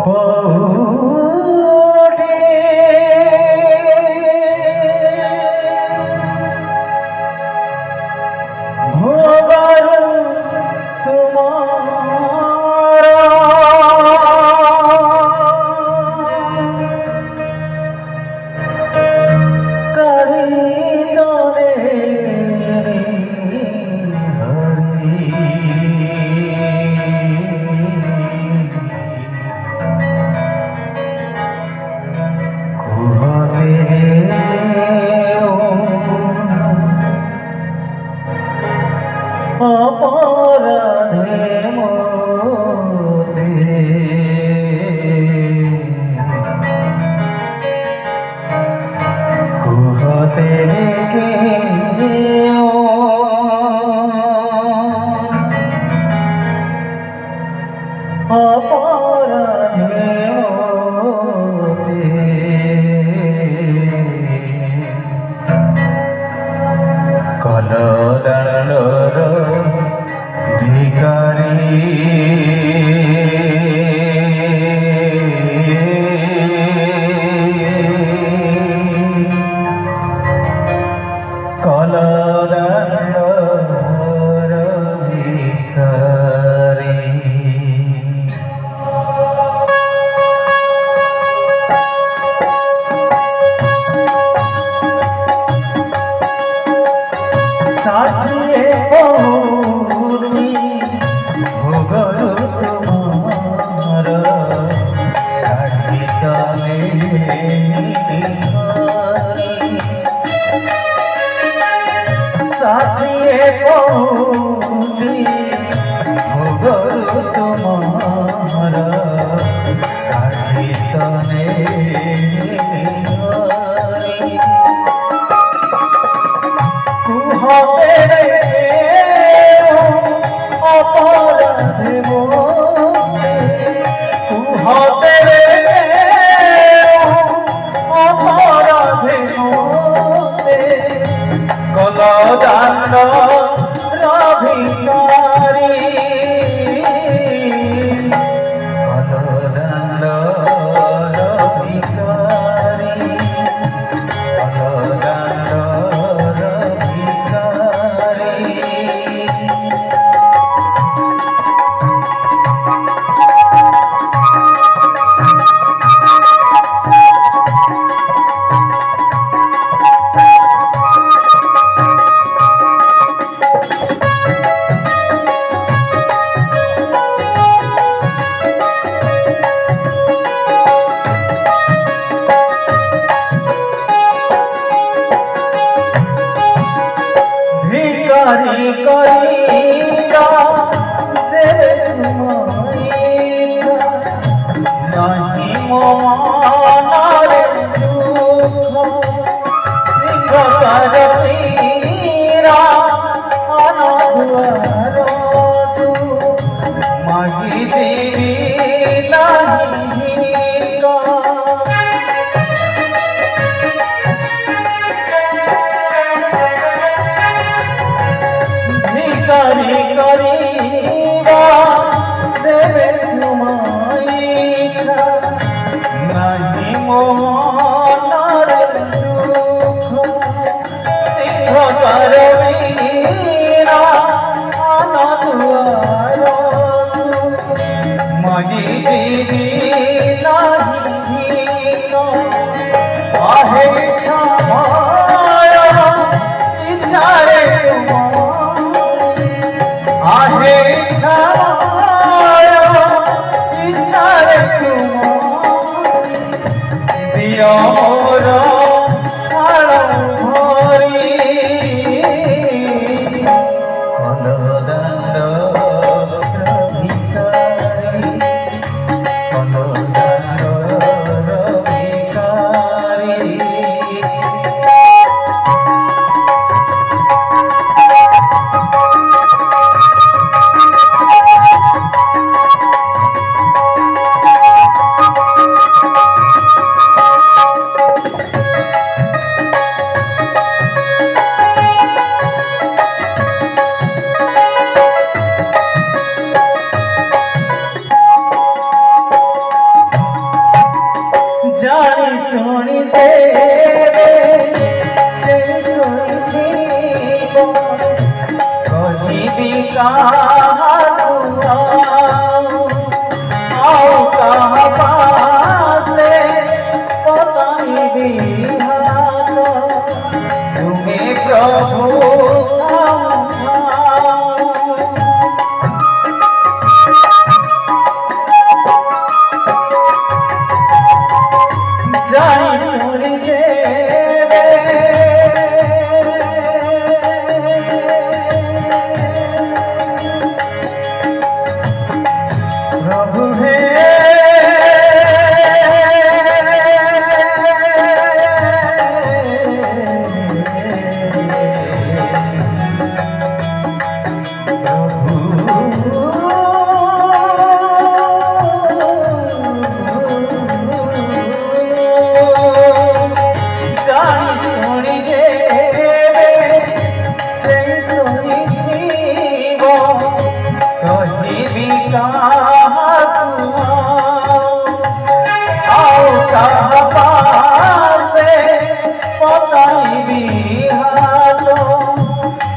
পৌঁছে ভোগার তোমার কাড়ি দলে অপরাধে মোতে কুহতে কে অপরাধে মোতে কলদণ্ডর ধিকারি কলদণ্ডর ধিকারি সাথিয়ে পৌঁছি ভোগর তোমার কাড়ি তলে সাথিয়ে পৌঁছি ভোগর তোমার কাড়ি তলে অপরাধে মোতে অপরাধে মোতে কলদণ্ড ভিখারি কলদণ্ড ভিখারি কলদণ্ড ভিখারি ভিখারি করিয়া যে নাহি মমানার দুঃখ সিংহকার পীরা অনধুয়ার মাগি দেবী নাহি ভিখারি করিবা সেবে তোমায় ইচ্ছা নাহি মনের দুঃখ সিংহকার বীরা অনধুয়ার মাগি দেবী নাহি আহে ছায়া ইচ্ছারে आहे छाया इच्छारे तुम्हारी दिया मोर भरी कलदण्ड भिखारी कलदण्ड भिखारी कहाँ आओ कहाँ पासे बताई बिहार तुम्हें प्रभु जानी सुनी जे प्रभु है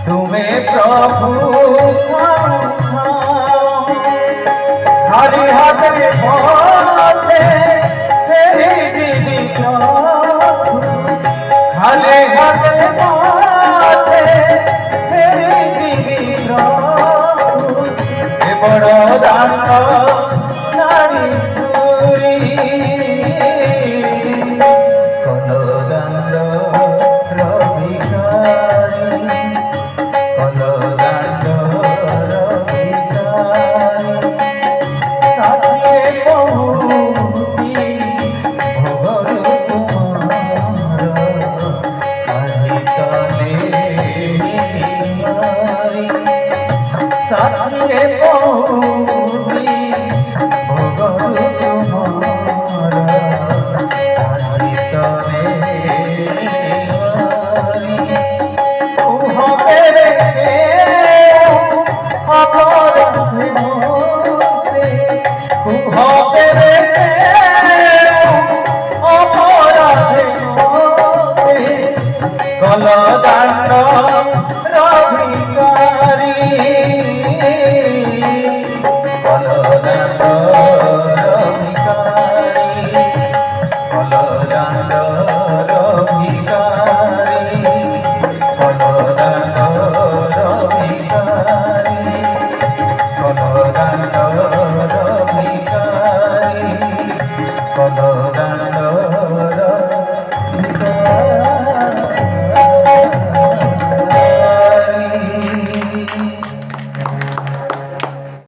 तुम्हें प्रभु हरि हाथे पहुँचे तेरी जीवी प्रभु हरि हाथे पहुँचे तेरी जीवी प्रभु ए बड़ो दान छाड़ी पूरी कलो दंड रविकारी कलो